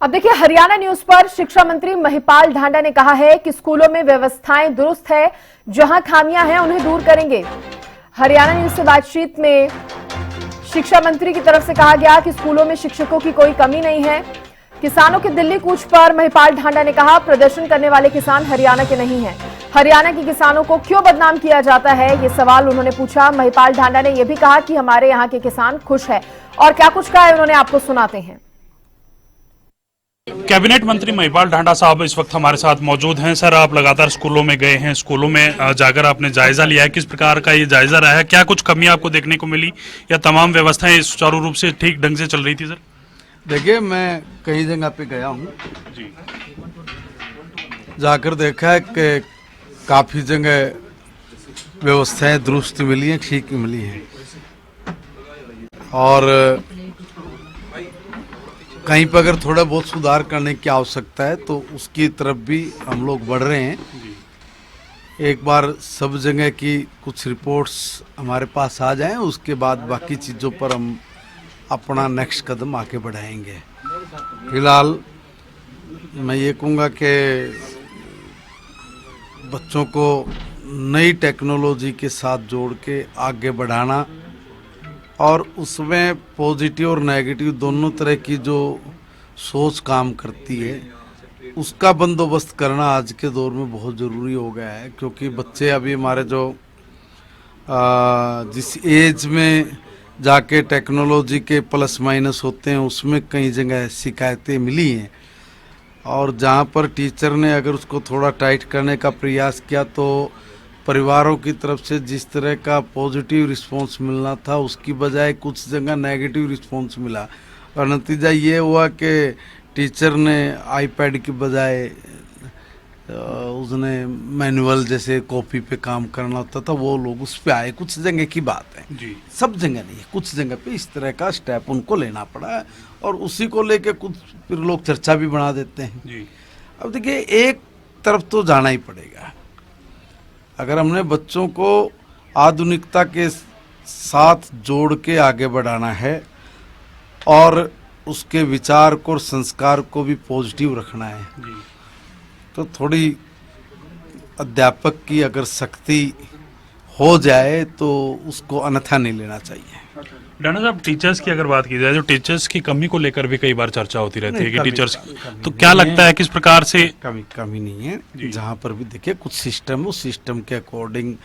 अब देखिए, हरियाणा न्यूज पर शिक्षा मंत्री महिपाल ढांडा ने कहा है कि स्कूलों में व्यवस्थाएं दुरुस्त है, जहां खामियां हैं उन्हें दूर करेंगे। हरियाणा न्यूज से बातचीत में शिक्षा मंत्री की तरफ से कहा गया कि स्कूलों में शिक्षकों की कोई कमी नहीं है। किसानों के दिल्ली कूच पर महिपाल ढांडा ने कहा, प्रदर्शन करने वाले किसान हरियाणा के नहीं हैं। हरियाणा के किसानों को क्यों बदनाम किया जाता है, ये सवाल उन्होंने पूछा। महिपाल ढांडा ने यह भी कहा कि हमारे यहाँ के किसान खुश है, और क्या कुछ कहा है उन्होंने आपको सुनाते हैं। कैबिनेट मंत्री महिपाल ढांडा साहब इस वक्त हमारे साथ मौजूद हैं। सर, आप लगातार स्कूलों में गए हैं, स्कूलों में जाकर आपने जायजा लिया है, किस प्रकार का ये जायजा रहा है, क्या कुछ कमी आपको देखने को मिली या तमाम व्यवस्थाएं सुचारू रूप से ठीक ढंग से चल रही थी? सर देखिए, मैं कई जगह पे गया हूँ जी, जाकर देखा है कि काफ़ी जगह व्यवस्थाएं दुरुस्त मिली हैं, ठीक मिली हैं, और कहीं पर अगर थोड़ा बहुत सुधार करने की आवश्यकता है तो उसकी तरफ भी हम लोग बढ़ रहे हैं। एक बार सब जगह की कुछ रिपोर्ट्स हमारे पास आ जाएं, उसके बाद बाकी चीज़ों पर हम अपना नेक्स्ट कदम आगे बढ़ाएंगे। फिलहाल मैं ये कहूँगा कि बच्चों को नई टेक्नोलॉजी के साथ जोड़ के आगे बढ़ाना और उसमें पॉजिटिव और नेगेटिव दोनों तरह की जो सोच काम करती है, उसका बंदोबस्त करना आज के दौर में बहुत ज़रूरी हो गया है। क्योंकि बच्चे अभी हमारे जो जिस एज में जाके टेक्नोलॉजी के प्लस माइनस होते हैं, उसमें कई जगह शिकायतें मिली हैं, और जहाँ पर टीचर ने अगर उसको थोड़ा टाइट करने का प्रयास किया तो परिवारों की तरफ से जिस तरह का पॉजिटिव रिस्पांस मिलना था, उसकी बजाय कुछ जगह नेगेटिव रिस्पांस मिला, और नतीजा ये हुआ कि टीचर ने आईपैड की बजाय उसने मैनुअल जैसे कॉपी पे काम करना होता था, वो लोग उस पे आए। कुछ जगह की बात है जी, सब जगह नहीं है, कुछ जगह पे इस तरह का स्टेप उनको लेना पड़ा है, और उसी को लेके कुछ फिर लोग चर्चा भी बना देते हैं जी। अब देखिए, एक तरफ तो जाना ही पड़ेगा। अगर हमने बच्चों को आधुनिकता के साथ जोड़ के आगे बढ़ाना है और उसके विचार को और संस्कार को भी पॉजिटिव रखना है, तो थोड़ी अध्यापक की अगर सख्ती हो जाए तो उसको अन्यथा नहीं लेना चाहिए। ढांडा साहब, टीचर्स की अगर बात की जाए, जो टीचर्स की कमी को लेकर भी कई बार चर्चा होती रहती है कि टीचर्स, तो क्या लगता है किस प्रकार से? कमी नहीं है। जहाँ पर भी देखिए कुछ सिस्टम, उस सिस्टम के अकॉर्डिंग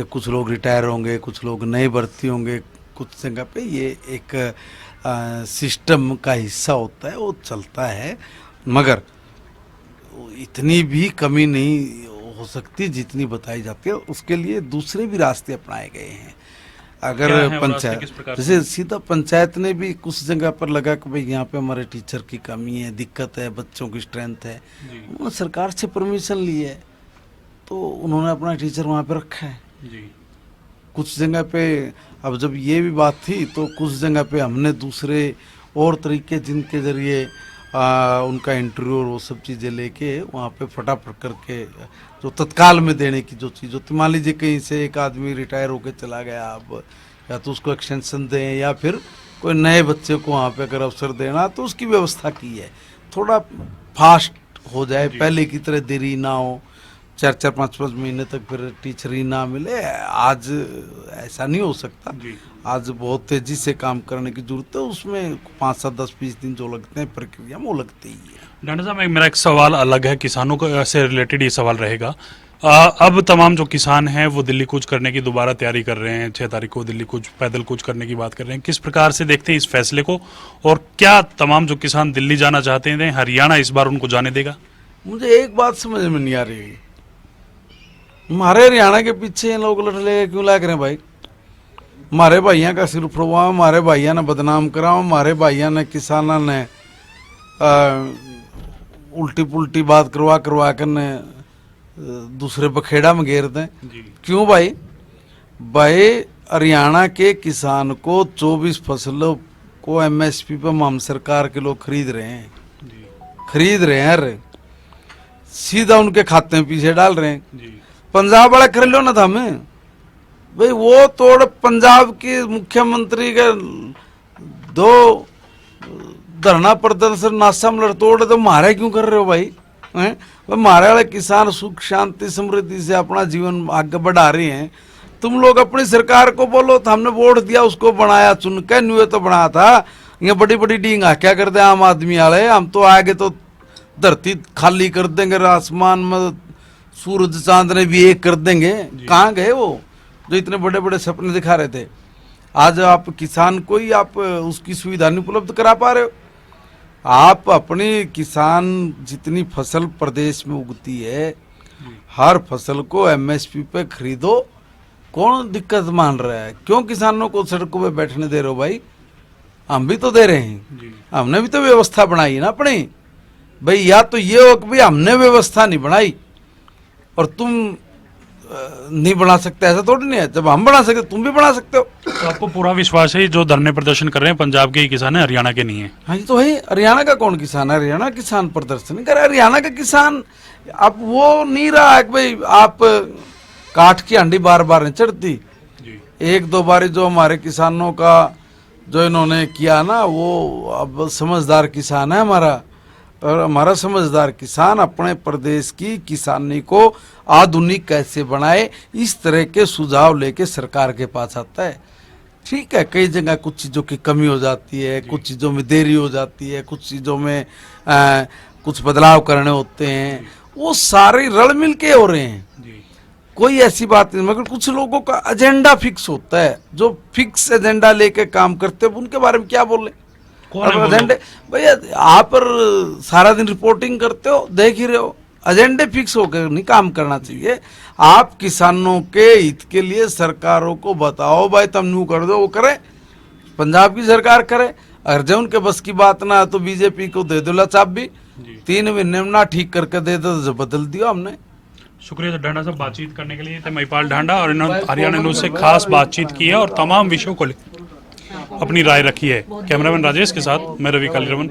कुछ लोग रिटायर होंगे, कुछ लोग नए भर्ती होंगे, कुछ जगह पे ये एक सिस्टम का हिस्सा होता है, वो चलता है, मगर इतनी भी कमी नहीं हो सकती जितनी बताई जाती है। उसके लिए दूसरे भी रास्ते अपनाए गए हैं। अगर पंचायत, जैसे सीधा पंचायत ने भी कुछ जगह पर लगा कि भाई यहाँ पे हमारे टीचर की कमी है, दिक्कत है, बच्चों की स्ट्रेंथ है, उन्होंने सरकार से परमिशन ली है, तो उन्होंने अपना टीचर वहाँ पे रखा है जी। कुछ जगह पे अब जब ये भी बात थी तो कुछ जगह पे हमने दूसरे और तरीके जिनके जरिए उनका इंटरव्यू और वो सब चीज़ें लेके वहाँ पे फटाफट करके जो तत्काल में देने की जो चीज़ होती, मान लीजिए कहीं से एक आदमी रिटायर होकर चला गया, अब या तो उसको एक्सटेंशन दें या फिर कोई नए बच्चे को वहाँ पे अगर अवसर देना, तो उसकी व्यवस्था की है। थोड़ा फास्ट हो जाए, पहले की तरह देरी ना हो, 4-4, 5-5 महीने तक फिर टीचर ही ना मिले। आज ऐसा नहीं हो सकता, आज बहुत तेजी से काम करने की जरूरत है। उसमें 5, 7, 10, 20 दिन जो लगते हैं प्रक्रिया में, वो लगते ही है। ढांडा साहब, मेरा एक सवाल अलग है, किसानों को से रिलेटेड ये सवाल रहेगा। अब तमाम जो किसान हैं वो दिल्ली कूच करने की दोबारा तैयारी कर रहे हैं, 6 तारीख को दिल्ली कूच, पैदल कूच करने की बात कर रहे हैं। किस प्रकार से देखते हैं इस फैसले को, और क्या तमाम जो किसान दिल्ली जाना चाहते हैं, हरियाणा इस बार उनको जाने देगा? मुझे एक बात समझ में नहीं आ रही, हमारे हरियाणा के पीछे लोग लड़े क्यों लग रहे हैं भाई? हमारे भाइयों का सिर फुड़वा, हमारे भाइयों ने बदनाम करा, हमारे भाइयों ने किसानों ने उल्टी पुल्टी बात करवा कर ने दूसरे बखेड़ा में घेर दें। क्यों भाई? हरियाणा के किसान को 24 फसलों को MSP पर हम सरकार के लोग खरीद रहे हैं, सीधा उनके खाते में पीछे डाल रहे हैं। पंजाब वाला कर लो ना था हमें भाई, वो तोड़ पंजाब के मुख्यमंत्री के धरना प्रदर्शन नासा में लड़तोड़ तो मारे क्यों कर रहे हो भाई हैं? भाई मारे वाले किसान सुख शांति समृद्धि से अपना जीवन आगे बढ़ा रहे हैं। तुम लोग अपनी सरकार को बोलो तो हमने वोट दिया उसको बनाया चुन के न्यू तो बनाया था। ये बड़ी बड़ी डींग क्या करते हैं आम आदमी वाले, हम तो आगे तो धरती खाली कर देंगे, आसमान में सूरज चांद ने भी एक कर देंगे। कहाँ गए वो जो इतने बड़े बड़े सपने दिखा रहे थे? आज आप किसान को ही आप उसकी सुविधा नहीं उपलब्ध करा पा रहे हो। आप अपनी किसान जितनी फसल प्रदेश में उगती है हर फसल को एमएसपी पे खरीदो, कौन दिक्कत मान रहा है? क्यों किसानों को सड़कों पे बैठने दे रहे हो भाई? हम भी तो दे रहे हैं, हमने भी तो व्यवस्था बनाई है ना अपनी भाई। या तो ये हो कि भाई हमने व्यवस्था नहीं बनाई और तुम नहीं बना सकते, ऐसा थोड़ी नहीं है। जब हम बना सकते तुम भी बना सकते हो। तो आपको पूरा विश्वास है जो धरने प्रदर्शन कर रहे हैं पंजाब के ही किसान है, हरियाणा के नहीं है? हाँ जी, तो है हरियाणा का कौन किसान है? हरियाणा किसान प्रदर्शन नहीं कर रहा। हरियाणा का किसान अब वो नहीं रहा है कि भाई आप काठ की हांडी बार बार नहीं चढ़ती। एक दो बारी जो हमारे किसानों का जो इन्होंने किया ना, वो अब समझदार किसान है हमारा। और हमारा समझदार किसान अपने प्रदेश की किसानी को आधुनिक कैसे बनाए, इस तरह के सुझाव लेके सरकार के पास आता है। ठीक है, कई जगह कुछ चीज़ों की कमी हो जाती है, कुछ चीज़ों में देरी हो जाती है, कुछ चीज़ों में कुछ बदलाव करने होते हैं, वो सारे रल मिल के हो रहे हैं। कोई ऐसी बात नहीं, मगर कुछ लोगों का एजेंडा फिक्स होता है, जो फिक्स एजेंडा लेके काम करते हैं उनके बारे में क्या बोले? एजेंडे भैया आप पर सारा दिन रिपोर्टिंग करते हो, देख ही रहे हो। एजेंडे फिक्स होकर नहीं काम करना चाहिए। आप किसानों के हित के लिए सरकारों को बताओ भाई तुम न्यू कर दो, वो करे, पंजाब की सरकार करे। अगर जब उनके बस की बात ना तो बीजेपी को दे दो चाबी, 3 महीने में ना ठीक करके दे दो तो बदल दिया हमने। शुक्रिया ढांडा साहब बातचीत करने के लिए। महिपाल ढांडा और इन्होंने हरियाणा न्यूज से खास बातचीत की है और तमाम विषयों को अपनी राय रखी है। कैमरामैन राजेश के साथ मैं रवि कालीरमन।